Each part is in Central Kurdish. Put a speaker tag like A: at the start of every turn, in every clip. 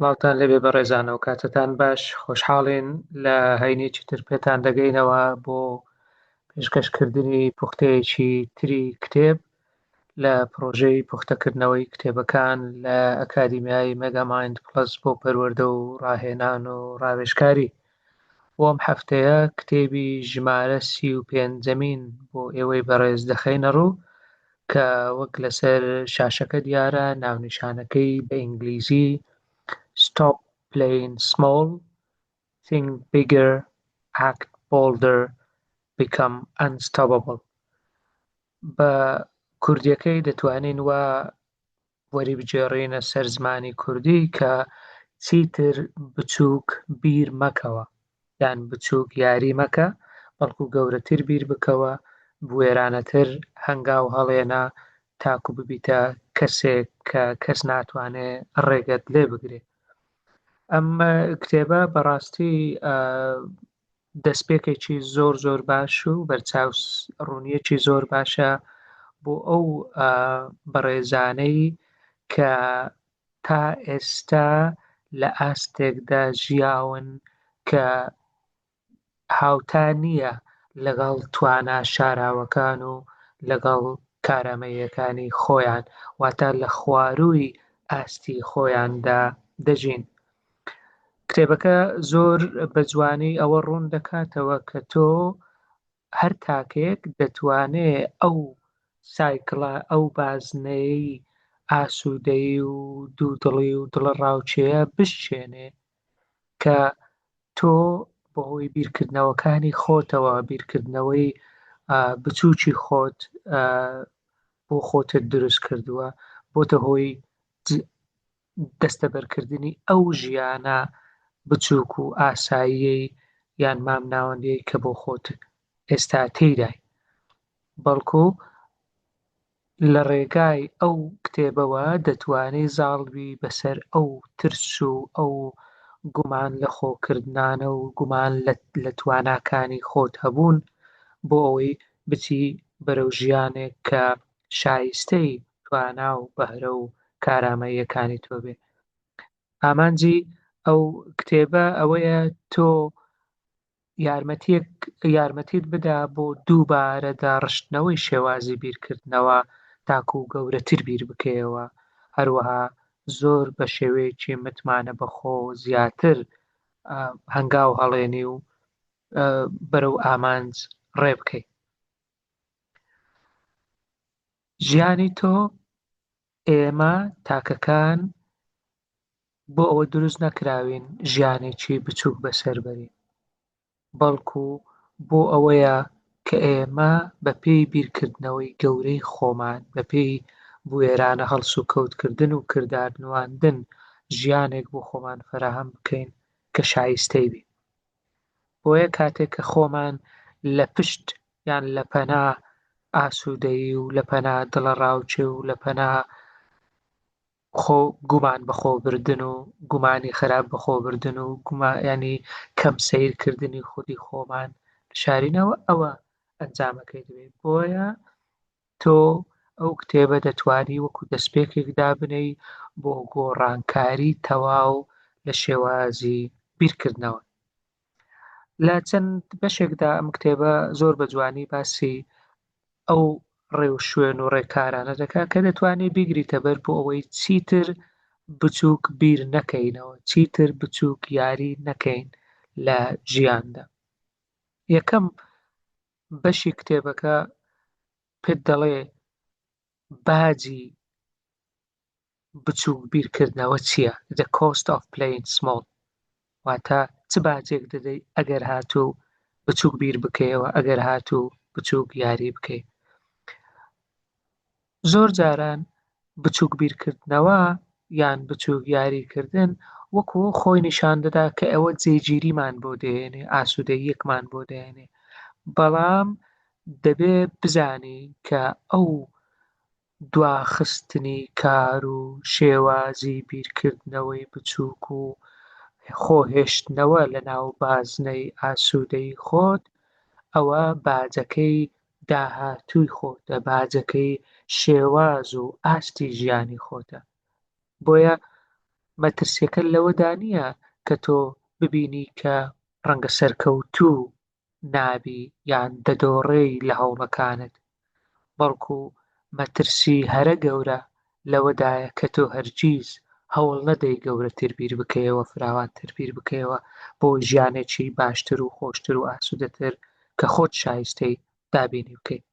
A: ماڵتان لەبێ بەڕێزانە و کاتتان باش. خۆشحاڵین لە هەینێکی تر پێتان دەگەینەوە بۆ پێشکەشکردنی پوختەیەکی تری کتێب لە پرۆژەی پوختەکردنەوەی کتێبەکان لە ئەکادیمیای مێگامایند پلەس بۆ پەروەردە و ڕاهێنان و ڕاوێژکاری. بۆم هەفتەیە کتێبی ژمارە 35ەمین بۆ ئێوەی بەڕێز دەخەینە ڕوو کە وەک لەسەر شاشەکە دیارە ناونیشانەکەی بە ئینگلیزی Stop playing small, think bigger, act bolder, become unstoppable. بە کوردیەکەی دەتوانین وا وەری بجێڕینە سەر زمانی کوردی کە چیتر بچووک بیر مەکەوە، یان بچووک یاری مەکە، بەڵکو گەورەتر بیر بکەوە، بوێرانەتر هەنگاو هەڵێنە تاکو ببیتە کەسێک کە کەس ناتوانێ ڕێگەت لێ بگرێ. ئەم کتێبە بەڕاستی دەستپێکێکی زۆر باش و بەرچاو ڕوونیەکی زۆر باشە بۆ ئەو بەڕێزانەی کە تا ئێستا لە ئاستێکدا ژیاون کە هاوتا نییە لەگەڵ توانە شاراوەکان و لەگەڵ کارامەییەکانی خۆیان، واتە لە خوارووی ئاستی خۆیاندا دەژین. کتێبەکە زۆر بە جوانی ئەوە ڕوون دەکاتەوە کە تۆ هەر تاکێک دەتوانێ ئەو سایکڵە، ئەو بازنەیەی ئاسوودەیی و دوودڵی و دڵە ڕاوچەیە بشکێنێ کە تۆ بەهۆی بیرکردنەوەکانی خۆتەوە، بیرکردنەوەی بچووکی خۆت بۆ خۆتت دروست کردووە، بۆتە هۆی دەستەبەرکردنی ئەو ژیانە بچووک و ئاساییەی یان مام ناوەندەیەی کە بۆ خۆت ئێستا تێیدای. بەڵکو لە ڕێگای ئەو کتێبەوە دەتوانێت زاڵبی بەسەر ئەو ترس و ئەو گومان لە خۆکردنانە و گومان لە تواناکانی خۆت هەبوون بۆ ئەوەی بچی بەرەو ژیانێک کە شایستەی توانا و بەهرە و کارامەییەکانی تۆ بێ. ئامانجی ئەو کتێبە ئەوەیە تۆ یارمەتیت بدا بۆ دووبارە داڕشتنەوەی شێوازی بیرکردنەوە تاکو و گەورەتر بیر بکەیەوە، هەروەها زۆر بە شێوەیەکی متمانە بەخۆ زیاتر هەنگاو هەڵێنی و بەرەو ئامانج ڕێ بکەی. ژیانی تۆ، ئێمە تاکەکان بۆ ئەوە دروست نەکراوین ژیانێکی بچووک بەسەر بەرین، بەڵکو بۆ ئەوەیە کە ئێمە بە پێی بیرکردنەوەی گەورەی خۆمان، بە پێی بوێرانە هەڵس و کەوتکردن و کردار نواندن ژیانێک بۆ خۆمان فەراهەم بکەین کە شایستەی بێ. بۆیە کاتێک کە خۆمان لە پشت یان لە پەنا ئاسوودەیی و لە پەنا دڵە ڕاوچێ و لە پەنا گومان بەخۆبردن و گومانی خراپ بەخۆبردن و ینی کەم سەیرکردنی خودی خۆمان شارینەوە، ئەوە ئەنجامەکەی دەبێت. بۆیە تۆ ئەو کتێبە دەتوانی وەکو دەستپێکێک دابنەی بۆ گۆڕانکاری تەواو لە شێوازی بیرکردنەوە. لە چەند بەشێکدا ئەم کتێبە زۆر بە جوانی باسی ئەو ڕێو شوێن و ڕێکارانە دەکات کە دەتوانێت بیگریتە بەر بۆ ئەوەی چیتر بچووک بیر نەکەینەوە، چیتر بچووک یاری نەکەین لە ژیاندا. یەکەم بەشی کتێبەکە پێت دەڵێ باجی بچووک بیرکردنەوە چییە؟ The cost of playing small. واتە چ باجێک دەدەی ئەگەر هاتوو بچووک بیر بکەیەوە، ئەگەر هاتوو بچووک یاری بکەی. زۆر جاران بچووک بیرکردنەوە یان بچووک یاریکردن وەکو خۆی نیشان دەدا کە ئەوە جێگیریمان بۆ دەهێنێ، ئاسوودەییەکمان بۆ دەهێنێ، بەڵام دەبێ بزانی کە ئەو دواخستنی کار و شێوازی بیرکردنەوەی بچووک و خۆهێشتنەوە لە ناو بازنەی ئاسوودەی خۆت، ئەوە باجەکەی داهاتووی خۆتە، باجەکەی شێواز و ئاستی ژیانی خۆتە. بۆیە مەترسیەکە لەوەدا نییە کە تۆ ببینی کە ڕەنگە سەرکەوتوو نابی یان دەدۆڕێی لە هەوڵەکانت، بەڵکو مەترسی هەرە گەورە لەوەدایە کە تۆ هەرگیز هەوڵ نەدەی گەورەتر بیر بکەیەوە، فراوانتر بیر بکەیەوە بۆ ژیانێکی باشتر و خۆشتر و ئاسوودەتر کە خۆت شایستەی دابینی بکەیت.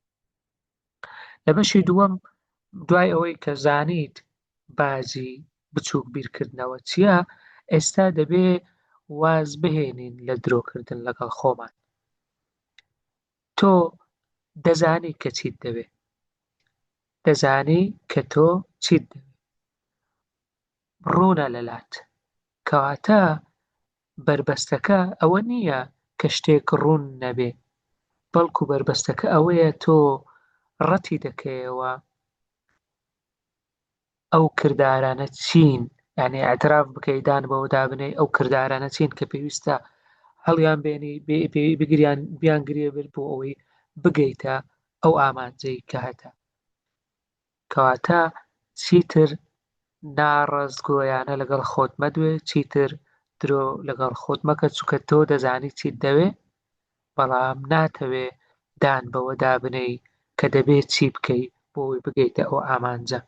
A: لە بەشی دووەم، دوای ئەوەی کە زانیت بازی بچووک بیرکردنەوە چییە، ئێستا دەبێ واز بهێنین لە درۆکردن لەگەڵ خۆمان. تۆ دەزانی کە چیت دەوێ، دەزانی کە تۆ چیت دەوێ، ڕوونە لەلات، کەواتە بربەستەکە ئەوە نییە کە شتێک ڕوون نەبێ، بەڵکو بربەستەکە ئەوەیە تۆ ڕەتی دەکەیەوە ئەو کردارانە چین، یعنی ئاعتراف بکەی، دان بەوە دابنێ ئەو کردارانە چین کە پێویستە هەڵیان بێنی بگریان بیانگرێ بێت بۆ ئەوەی بگەیتە ئەو ئامانجەی کە هەتە. کەواتە چیتر ناڕەزگۆیانە لەگەڵ خۆت مەدوێ، چیتر درۆ لەگەڵ خۆت مەکە، چونکە تۆ دەزانی چیت دەوێ، بەڵام ناتەوێ دان بەوە دابنەی کە دەبێت چی بکەی بۆ ئەوەی بگەیتە ئەو ئامانجە.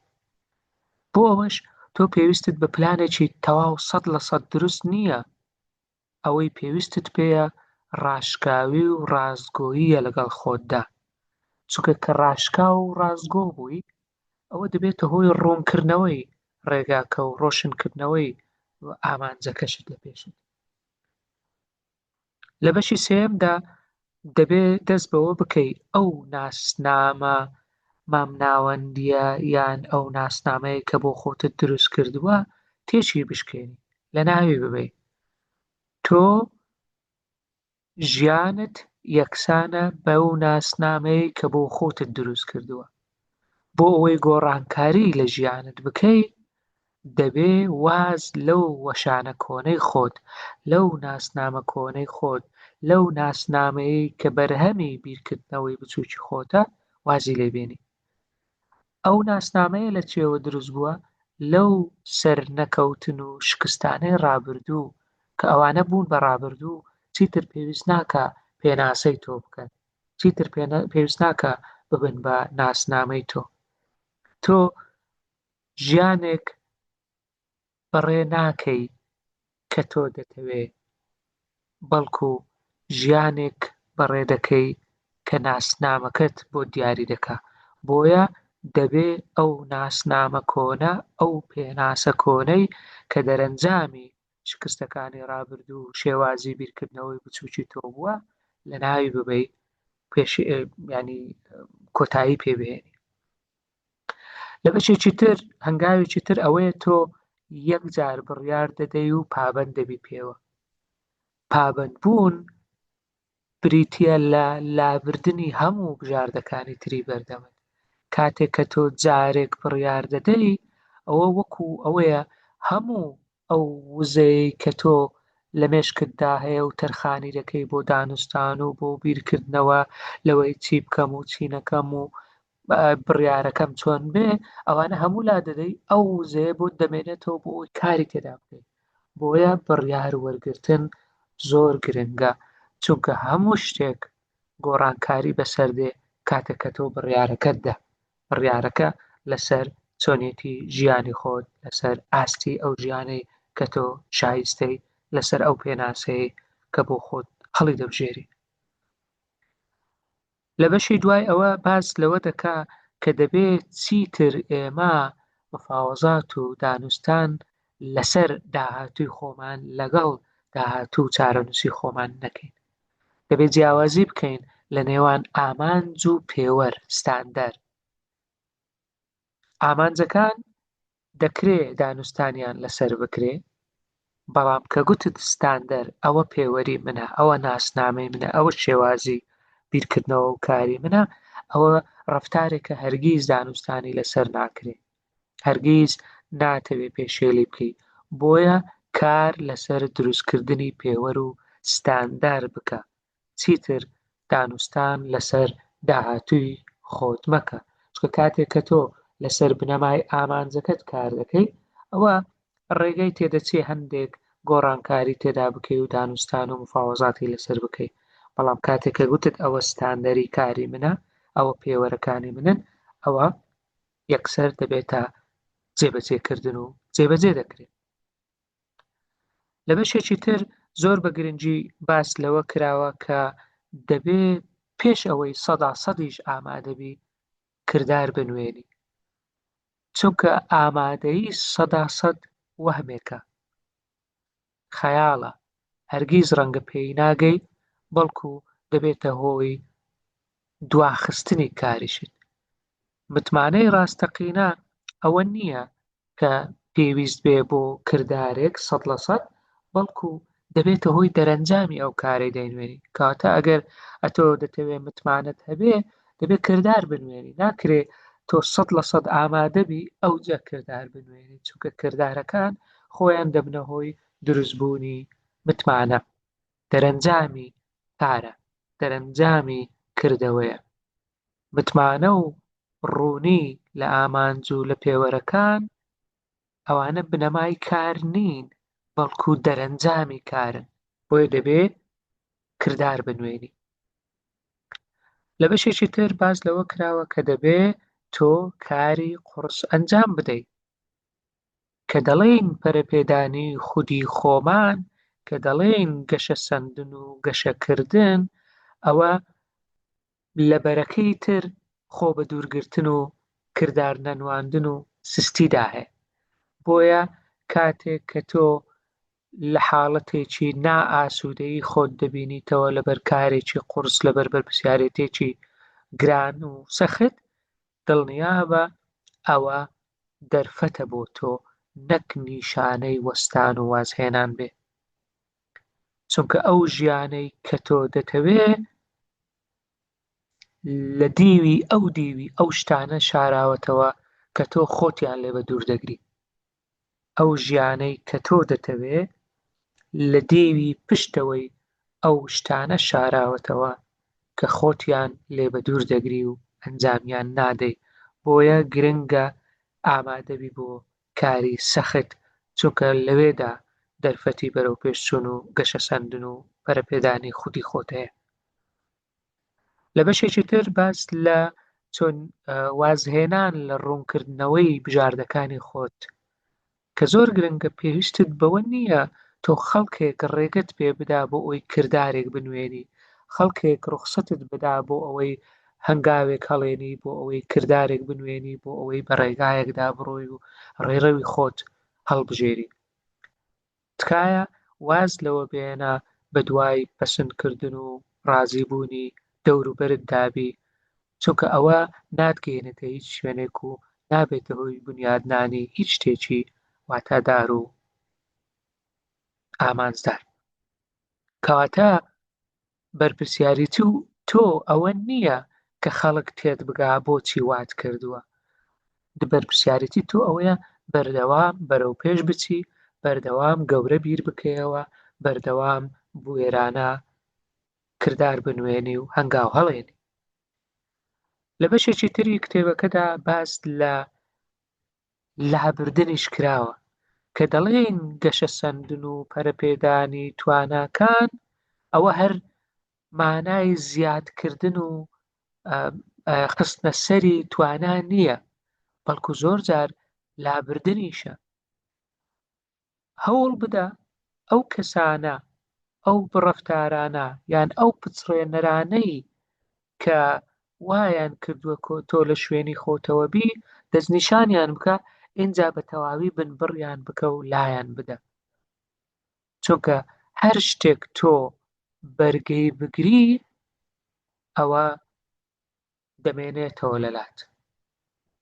A: بۆ ئەوەش تۆ پێویستت بە پلانێکی تەواو 100% دروست نییە، ئەوەی پێویستت پێیە ڕاشکاوی و ڕازگۆییە لەگەڵ خۆتدا، چونکە کە ڕاشکا و ڕازگۆ بووی، ئەوە دەبێتە هۆی ڕوونکردنەوەی ڕێگاکە و ڕۆشنکردنەوەی ئامانجەکەشت لە پێشت. لە بەشی سێیەمدا دەبێت دەست بەوە بکەی ئەو ناسنامە مامناوەندیە یان ئەو ناسنامەیە کە بۆ خۆتت دروست کردووە تێکی بشکێنی، لە ناوی ببەی. تۆ ژیانت یەکسانە بەو ناسنامەیە کە بۆ خۆتت دروست کردووە. بۆ ئەوەی گۆڕانکاری لە ژیانت بکەی، دەبێ واز لەو وەشانە کۆنەی خۆت، لەو ناسنامە کۆنەی خۆت، لەو ناسنامەیەی کە بەرهەمی بیرکردنەوەی بچووکی خۆتە وازی لێبێنی. ئەو ناسنامەیە لە چێوە دروست بووە؟ لەو سەرنەکەوتن و شکستانەی ڕابردوو کە ئەوانە بوون بە ڕابردوو، چیتر پێویست ناکە پێناسەی تۆ بکەن، چیتر پێویست ناکە ببن بە ناسنامەی تۆ. تۆ ژیانێک بەڕێ ناکەی کە تۆ دەتەوێ، بەڵکو ژیانێک بەڕێ دەکەی کە ناسنامەکەت بۆ دیاری دەکا. بۆیە دەبێ ئەو ناسنامە کۆنە، ئەو پێناسە کۆنەی کە دەرەنجامی شکستەکانی ڕابردوو و شێوازی بیرکردنەوەی بچووکی تۆ بووە، لە ناوی ببەی، ینی کۆتایی پێبهێنی. لە بەشێکی تر، هەنگاوێکی تر ئەوەیە تۆ یەکجار بڕیار دەدەی و پابەند دەبی پێوە. پابەندبوون بریتیە لە لابردنی هەموو بژاردەکانی تری بەردەمت. کاتێک کە تۆ جارێک بڕیار دەدەی، ئەوە وەکو ئەوەیە هەموو ئەو وزەیەی کە تۆ لە مێشکتدا هەیە و تەرخانی دەکەی بۆ دانوستان و بۆ بیرکردنەوە لەوەی چی بکەم و چی نەکەم و بڕیارەکەم چۆن بێ، ئەوانە هەموو لا دەدەی، ئەو وزەیە بۆ دەمێنێتەوە بۆ ئەوی کاری تێدا بکەیت. بۆیە بڕیار وەرگرتن زۆر گرنگە، چونکە هەموو شتێک گۆڕانکاری بەسەردێ کاتێک کە تۆ بڕیارەکەتدا. بڕیارەکە لەسەر چۆنیەتی ژیانی خۆت، لەسەر ئاستی ئەو ژیانەی کە تۆ شایستەی، لەسەر ئەو پێناسەی کە بۆ خۆت هەڵی دەبژێری. لە بەشی دوای ئەوە باس لەوە دەکا کە دەبێت چیتر ئێمە مفاوەزات و دانوستان لەسەر داهاتووی خۆمان لەگەڵ داهاتوو چارەنووسی خۆمان نەکەین. دەبێت جیاوازی بکەین لە نێوان ئامانج و پێوەر ستاندەر. ئامانجەکان دەکرێ دانوستانیان لەسەر بکرێ، بەڵام کە گوتت ستاندەر، ئەوە پێوەری منە، ئەوە ناسنامەی منە، ئەوە شێوازی بیرکردنەوە و کاری منە، ئەوە ڕەفتارێکە هەرگیز دانوستانی لەسەر ناکرێ، هەرگیز ناتەوێ پێشێلی بکەی. بۆیە کار لەسەر دروستکردنی پێوەر و ستاندەر بکە، چیتر دانوستان لەسەر داهاتووی خۆت مەکە. چونکە کاتێک کە تۆ لەسەر بنەمای ئامانجەکەت کار دەکەی، ئەوە ڕێگەی تێدەچێ هەندێک گۆڕانکاری تێدا بکەی و دانوستان و مفاوەزاتی لەسەر بکەی. بەڵام کاتێککە گوتت ئەوە ستاندەری کاری منە، ئەوە پێوەرەکانی منن، ئەوە یەکسەر دەبێتە جێبەجێکردن و جێبەجێ دەکرێت. لە بەشێکی تر زۆر بە گرنگی باس لەوە کراوە کە دەبێ پێش ئەوەی 100% ئامادەبی کردار بنوێنی، چونکە ئامادەیی 100% وەهمێکە، خەیاڵە، هەرگیز ڕەنگە پێی ناگەی، بەڵکو دەبێتە هۆی دواخستنی کاریشت. متمانەی ڕاستەقینە ئەوە نییە کە پێویست بێ بۆ کردارێک 100%، بەڵکو دەبێتە هۆی دەرەنجامی ئەو کارەی دەینوێنی. کاتە ئەگەر ئەتۆ دەتەوێت متمانەت هەبێ، دەبێت کردار بنوێنی، ناکرێ تۆ 100% ئامادەبی ئەوجا کردار بنوێنی، چونکە کردارەکان خۆیان دەبنە هۆی دروستبوونی متمانە. دەرەنجامی کارە، دەرەنجامی کردەوەیە. متمانە و ڕوونی لە ئامانج و لە پێوەرەکان ئەوانە بنەمای کار نین، بەڵکو دەرەنجامی کارن، بۆیە دەبێ کردار بنوێنی. لە بەشێکی تر باس لەوە کراوە کە دەبێ تۆ کاری قورس ئەنجام بدەیت. کە دەڵێن پەرەپێدانی خودی خۆمان، کە دەڵێن گەشە سەندن و گەشەکردن، ئەوە لە بەرەکەی تر خۆ بە دوورگرتن و کردار نەنواندن و سستیدا هەیە. بۆیە کاتێک کە تۆ لە حاڵەتێکی نائاسوودەیی خۆت دەبینیتەوە لەبەر کارێکی قورس، لەبەر بەرپرسیارەتێکی گران و سەخت، دڵنیابە ئەوە دەرفەتە بۆ تۆ، نەک نیشانەی وەستان و وازهێنان بێ. چونکە ئەو ژیانەی کە تۆ دەتەوێ لە دیوی ئەو شتانە شاراوەتەوە کە تۆ خۆتیان لێ بە دوور دەگری. ئەو ژیانەی کە تۆ دەتەوێ لە دیوی پشتەوەی ئەو شتانە شاراوەتەوە کە خۆتیان لێ بە دوور دەگری و ئەنجامیان نادەی. بۆیە گرنگە ئامادەبی بۆ کاری سەخت، چونکە لەوێدا دەرفەتی بەرەو پێشچوون و گەشە سەندن و پەرەپێدانی خودی خۆت هەیە. لە بەشێکی تر باس لە چۆن وازهێنان لە ڕوونکردنەوەی بژاردەکانی خۆت، کە زۆر گرنگە پێویستت بەوە نییە تۆ خەڵکێک ڕێگەت پێ بدا بۆ ئەوەی کردارێک بنوێنی، خەڵکێک ڕوخسەتت بدا بۆ ئەوەی هەنگاوێک هەڵێنی، بۆ ئەوەی کردارێک بنوێنی، بۆ ئەوەی بە ڕێگایەکدا بڕۆی و ڕێڕەوی خۆت هەڵبژێری. تکایە واز لەوە بێنە بە دوای پەسەندکردن و ڕازیبوونی دەوروبەرت دابی، چونکە ئەوە ناتگەێنێتە هیچ شوێنێک و نابێتە هۆی بنیادنانی هیچ شتێکی واتادار و ئامانجدار. کەواتە بەرپرسیاری تۆ ئەوە نییە کە خەڵک تێت بگا بۆچی وات کردووە. بەرپرسیارەتی تۆ ئەوەیە بەردەوام بەرەو پێش بچی، بەردەوام گەورە بیر بکەیەوە، بەردەوام بوێرانە کردار بنوێنی و هەنگاو هەڵێنی. لە بەشێکی تری کتێبەکەدا باس لە لابردنیش کراوە کە دەڵێن گەشە سەندن و پەرەپێدانی تواناکان ئەوە هەر مانای زیادکردن و خستنە سەری توانا نییە، بەڵکو زۆر جار لابردنیشە. هەوڵ بدە ئەو کەسانە، ئەو بڕەفتارانە یان ئەو پچڕێنەرانەی کە وایان کردووە تۆ لە شوێنی خۆتەوە بی، دەستنیشانیان بکە، ئینجا بە تەواوی بنبڕیان بکە و لایەن بدە. چونکە هەر شتێک تۆ بەرگەی بگری ئەوە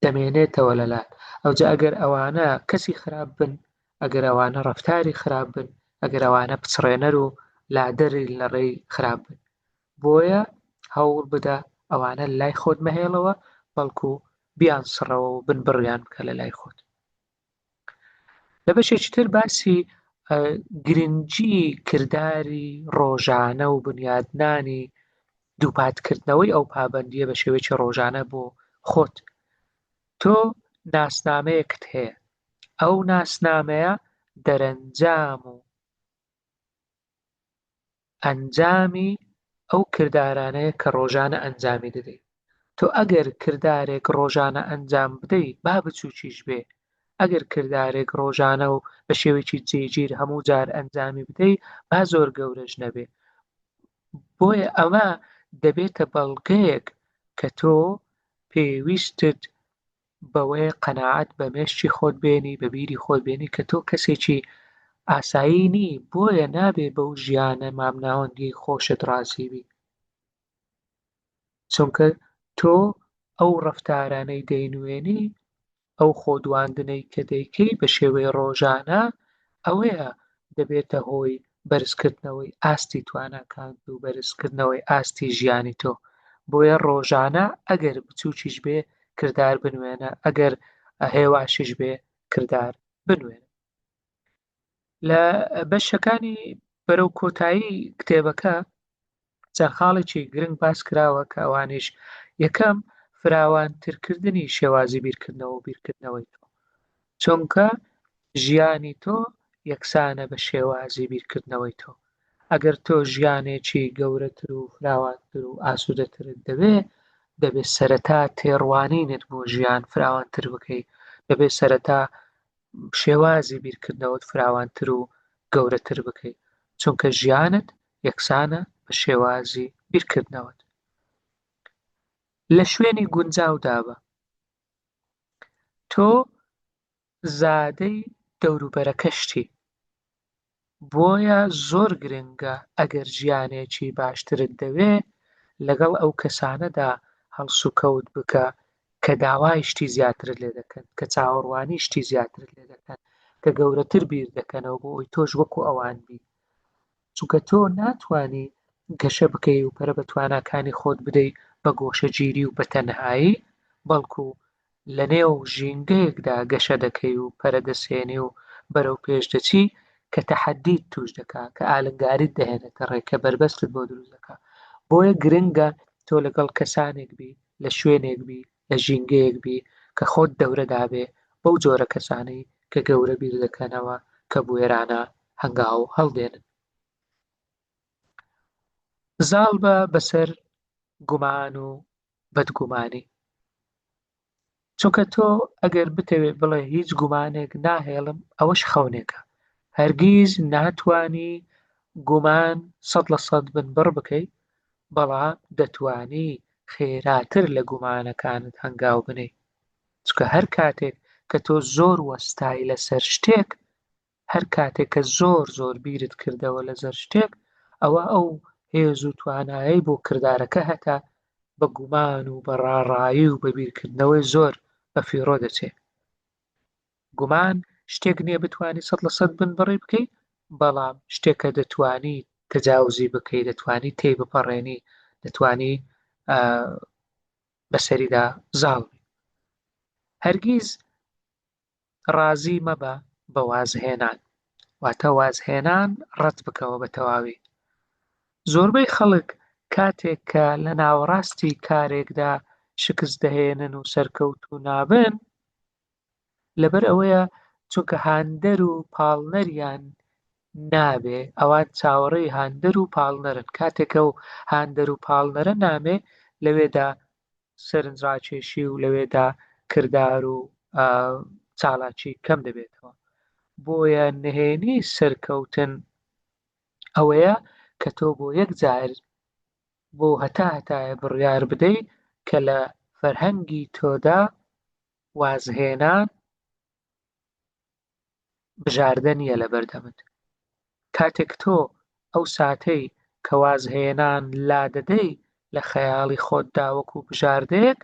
A: دەمێنێتەوە لەلات. ئەوجا ئەگەر ئەوانە کەسی خراپ بن، ئەگەر ئەوانە ڕەفتاری خراپ بن، ئەگەر ئەوانە پچڕێنەر و لادەری لە ڕێی خراپ بن، بۆیە هەوڵ بدە ئەوانە لای خۆت مەهێڵەوە، بەڵکو بیان سڕەوە و بنبڕیان بکە لە لای خۆت. لە بەشێکی تر باسی گرنگی کرداری ڕۆژانە و بنیادنانی دووپاتکردنەوەی ئەو پابەندیە بە شێوەیەکی ڕۆژانە بۆ خۆت. تۆ ناسنامەیەکت هەیە، ئەو ناسنامەیە دەرەنجام و ئەنجامی ئەو کردارانەیە کە ڕۆژانە ئەنجامی دەدەیت. تۆ ئەگەر کردارێک ڕۆژانە ئەنجام بدەیت با بچووکیش بێ، ئەگەر کردارێک ڕۆژانە و بە شێوەیەکی جێگیر هەموو جار ئەنجامی بدەیت با زۆر گەورەش نەبێ. بۆیە ئەمە دەبێتە بەڵگەیەک کە تۆ پێویستت بەوەیە قەناعەت بە مێشکی خۆت بێنی، بە بیری خۆت بێنی کە تۆ کەسێکی ئاسایی نی، بۆیە نابێ بەو ژیانە مامناوەندی خۆشت ڕازی بی، چونکە تۆ ئەو ڕەفتارانەی دەینوێنی، ئەو خۆدواندنەی کە دەیکەی بە شێوەی ڕۆژانە، ئەوەیە دەبێتە هۆی بەرزکردنەوەی ئاستی تواناکانت و بەرزکردنەوەی ئاستی ژیانی تۆ. بۆیە ڕۆژانە ئەگەر بچووکیش بێ کردار بنوێنە، ئەگەر هێواشیش بێ کردار بنوێنە. لە بەشەکانی بەرەو کۆتایی کتێبەکە چەند خاڵێکی گرنگ باس کراوە کە ئەوانیش: یەکەم، فراوانترکردنی شێوازی بیرکردنەوە و بیرکردنەوەی تۆ، چونکە ژیانی تۆ یەکسانە بە شێوازی بیرکردنەوەی تۆ. ئەگەر تۆ ژیانێکی گەورەتر و فراوانتر و ئاسوودەترت دەبێت سەرەتا تێڕوانینت بۆ ژیان فراوانتر بکەیت، دەبێت سەرەتا شێوازی بیرکردنەوەت فراوانتر و گەورەتر بکەیت، چونکە ژیانت یەکسانە بە شێوازی بیرکردنەوەت. لە شوێنی گونجاودا بە، تۆ زادەی دەوروبەرەکەشتی، بۆیە زۆر گرنگە ئەگەر ژیانێکی باشترت دەوێ لەگەڵ ئەو کەسانەدا هەڵسوکەوت بکە کە داوای شتی زیاترت لێ دەکەن، کە چاوەڕوانی شتی زیاترت لێ دەکەن، کە گەورەتر بیر دەکەنەوە بۆ ئەوی تۆش وەکو ئەوان بی، چونکە تۆ ناتوانی گەشە بکەی و پەرە بە تواناکانی خۆت بدەیت بە گۆشەگیری و بە تەنهایی، بەڵکو لە نێو ژینگەیەکدا گەشە دەکەی و پەرە دەسێنی و بەرەو پێش دەچی کە تەحەدیت توش دەکا، کە ئالنگاریت دەهێنێتە ڕێ، کە بەربەستت بۆ دروست دەکا. بۆیە گرنگە تۆ لەگەڵ کەسانێک بی، لە شوێنێک بی، لە ژینگەیەک بی کە خۆت دەورەدابێ بەو جۆرە کەسانەی کە گەورە بیر دەکەنەوە، کە بوێرانە هەنگاو هەڵدێنن. زاڵ بە بەسەر گومان و بەدگومانی، چونکە تۆ ئەگەر بتەوێت بڵێ هیچ گومانێک ناهێڵم، ئەوەش خەونێکە. هەرگیز ناتوانی گومان 100% بنبڕ بکەیت، بەڵام دەتوانی خێراتر لە گومانەکانت هەنگاو بنێ، چونکە هەر کاتێک کە تۆ زۆر وەستای لەسەر شتێک، هەر کاتێک کە زۆر بیرت کردەوە لەسەر شتێک، ئەوە ئەو هێز و توانایی بۆ کردارەکە هەتا بە گومان و بە ڕاڕایی و بە بیرکردنەوەی زۆر بە فیڕۆ دەچێت. گومان شتێک نییە بتوانی 100% بنبڕی بکەیت، بەڵام شتێکە دەتوانی تەجاوزی بکەیت، دەتوانی تێی بپەڕێنی، دەتوانی بەسەریدا زاڵ بی. هەرگیز ڕازی مەبە بە وازهێنان، واتە وازهێنان ڕەت بکەوە بە تەواوی. زۆربەی خەڵک کاتێک کە لە ناوەڕاستی کارێکدا شکست دەهێنن و سەرکەوتوو نابن، لەبەر ئەوەیە چونکە هاندەر و پاڵنەریان نابێ، ئەوان چاوەڕێی هاندەر و پاڵنەرن. کاتێکە و هاندەر و پاڵنەرە نامێ، لەوێدا سەرنجڕاکێشی و لەوێدا کردار و چالاکی کەم دەبێتەوە. بۆیە نهێنی سەرکەوتن ئەوەیە کە تۆ بۆ یەک جار بۆ هەتایە بڕیار بدەیت کە لە فەرهەنگی تۆدا وازهێنان بژاردە نییە لە بەردەمت. کاتێک تۆ ئەو ساتەی کە وازهێنان لا دەدەی لە خەیاڵی خۆتدا وەکو بژاردەیەک،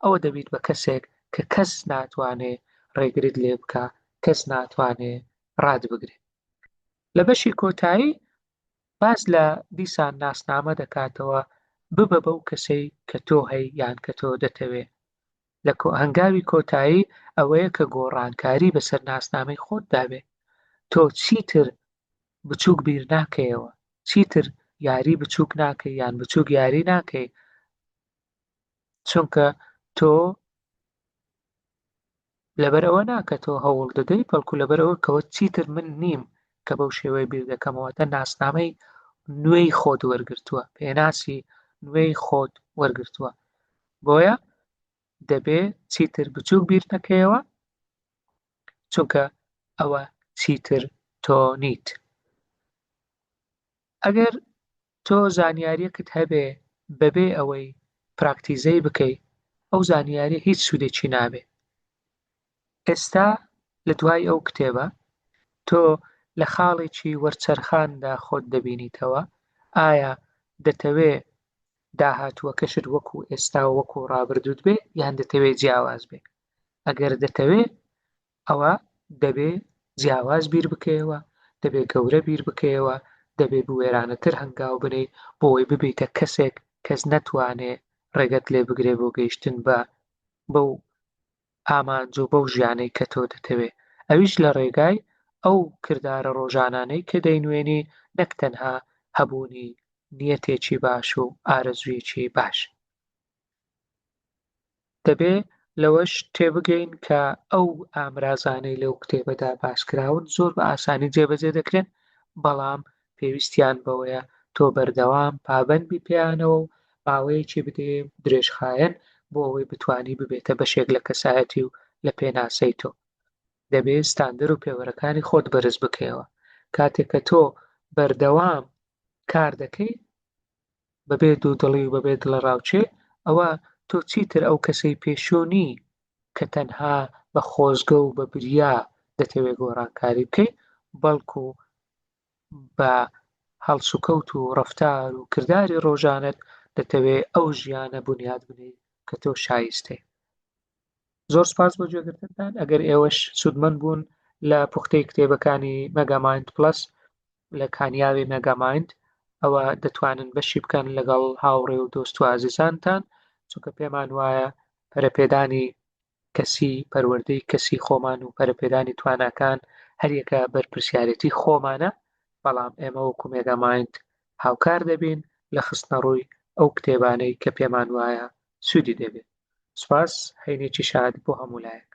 A: ئەوە دەبیت بە کەسێک کە کەس ناتوانێ ڕێگریت لێ بکە، کەس ناتوانێ ڕاد بگرێت. لە بەشی کۆتایی باس لە دیسان ناسنامە دەکاتەوە ببە بەو کەسەی کە تۆ هەی یان کە تۆ دەتەوێ. لە هەنگاوی کۆتایی ئەوەیە کە گۆڕانکاری بەسەر ناسنامەی خۆت دابێ. تۆ چیتر بچووک بیر ناکەیەوە، چیتر یاری بچووک ناکەی یان بچووک یاری ناکەی، چونکە تۆ لەبەرەوە ناکەتەوە هەوڵ دەدەی بەڵکو لەبەرەوە کەوە چیتر من نیم کە بەو شێوەیە بیر دەکەمەوەتە ناسنامەی نوێی خۆت وەرگرتووە پێناسی نوێی خۆت وەرگرتووە بۆیە دەبێ چیتر بچووک بیر نەکەیەوە چونکە ئەوە چیتر تۆ نیت. ئەگەر تۆ زانیاریەکت هەبێ بەبێ ئەوەی پراکتیزەی بکەی ئەو زانیاریە هیچ سوودێکی نابێ. ئێستا لە دوای ئەو کتێبە تۆ لە خاڵێکی وەرچەرخاندا خۆت دەبینیتەوە ئایا دەتەوێ داهاتووەکەشت وەکو ئێستا وەکو ڕابردووت بێ یان دەتەوێ جیاواز بێ. ئەگەر دەتەوێ ئەوە دەبێ جیاواز بیر بکەیەوە دەبێ گەورە بیر بکەیەوە دەبێ بوێرانەتر هەنگاو بنەی بۆ ئەوەی ببیتە کەسێک کەس نەتوانێ ڕێگەت لێ بگرێ بۆ گەیشتن بە بەو ئامانج و بەو ژیانەی کە تۆ دەتەوێ ئەویش لە ڕێگای ئەو کردارە ڕۆژانانەی کە دەینوێنی نەک تەنها هەبوونی نیەتێکی باش و ئارەزوویەکی باش. دەبێ لەوەش تێبگەین کە ئەو ئامرازانەی لەو کتێبەدا باسکراون زۆر بە ئاسانی جێبەجێ دەکرێن بەڵام پێویستیان بەوەیە تۆ بەردەوام پابەندبی پێیانەوە و ماوەیەکی بدەیە درێژخایەن بۆ ئەوەی بتوانی ببێتە بەشێک لە کەسایەتی و لە پێناسەی تۆ. دەبێت ستاندەر و پێوەرەکانی خۆت بەرز بکەیەوە کاتێک کە تۆ بەردەوام کار دەکەی بەبێ دوودڵی و بەبێ دڵەڕاوچێ ئەوە تۆ چیتر ئەو کەسەی پێشوونی کە تەنها بە خۆزگە و بە بریا دەتەوێت گۆڕانکاری بکەی بەڵکو بە هەڵسوکەوت و ڕەفتار و کرداری ڕۆژانت دەتەوێت ئەو ژیانە بنیاد بنێ کە تۆ شایستەی. زۆر سپاس بۆ گوێگرتنتان. ئەگەر ئێوەش سوودمەند بوون لە پوختەی کتێبەکانی مەگامایند پلەس لە کانیاوی مەگامایند ئەوە دەتوانن بەشی بکەن لەگەڵ هاوڕێ و دۆست و ئازیزانتان چونکە پێمان وایە پەرەپێدانی کەسی پەروەردەی کەسی خۆمان و پەرەپێدانی تواناکان هەریەکە بەرپرسیارەتی خۆمانە بەڵام ئێمە وەکو مێگامایند هاوکار دەبین لە خستنە ڕووی ئەو کتێبانەی کە پێمان وایە سوودی دەبێت. سپاس هەینێکی شاد بۆ هەموو لایەک.